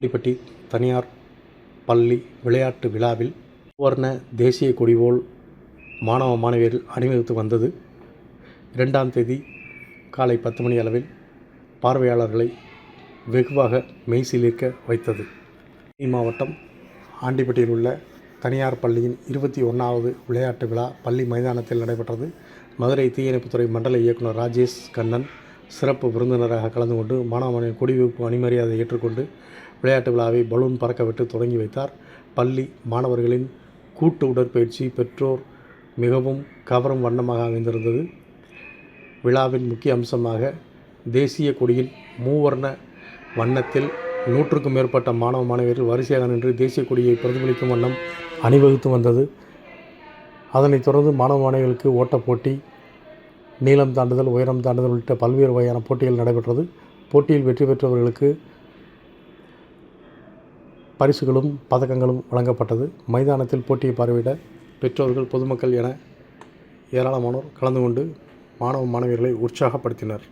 ஆண்டிப்பட்டி தனியார் பள்ளி விளையாட்டு விழாவில் மூவர்ண தேசிய கொடி போல் மாணவ மாணவியர்கள் அணிவகுத்து வந்தது 2ஆம் தேதி காலை 10 மணி அளவில் பார்வையாளர்களை வெகுவாக மெய்சிலிர்க்க வைத்தது. மாவட்டம் ஆண்டிப்பட்டியில் உள்ள தனியார் பள்ளியின் 21வது விளையாட்டு விழா பள்ளி மைதானத்தில் நடைபெற்றது. மதுரை தீயணைப்புத்துறை மண்டல இயக்குனர் ராஜேஷ் கண்ணன் சிறப்பு விருந்தினராக கலந்து கொண்டு மாணவ மாணவியர் கொடிவைப்பு அணிமரியாதை ஏற்றுக்கொண்டு விளையாட்டு விழாவை பலூன் பறக்கவிட்டு தொடங்கி வைத்தார். பள்ளி மாணவர்களின் கூட்டு உடற்பயிற்சி பெற்றோர் மிகவும் கவரும் வண்ணமாக அமைந்திருந்தது. விழாவின் முக்கிய அம்சமாக தேசிய கொடியின் மூவர்ண வண்ணத்தில் 100க்கும் மேற்பட்ட மாணவ மாணவியர்கள் வரிசையாக நின்று தேசிய கொடியை பிரதிபலிக்கும் வண்ணம் அணிவகுத்து வந்தது. அதனைத் தொடர்ந்து மாணவ மாணவிகளுக்கு ஓட்டப்போட்டி, நீளம் தாண்டுதல், உயரம் தாண்டுதல் உள்ளிட்ட பல்வேறு வகையான போட்டிகள் நடைபெற்றது. போட்டியில் வெற்றி பெற்றவர்களுக்கு பரிசுகளும் பதக்கங்களும் வழங்கப்பட்டது. மைதானத்தில் போட்டியை பார்வையிட பெற்றோர்கள், பொதுமக்கள் என ஏராளமானோர் கலந்து கொண்டு மாணவ மாணவியர்களை உற்சாகப்படுத்தினர்.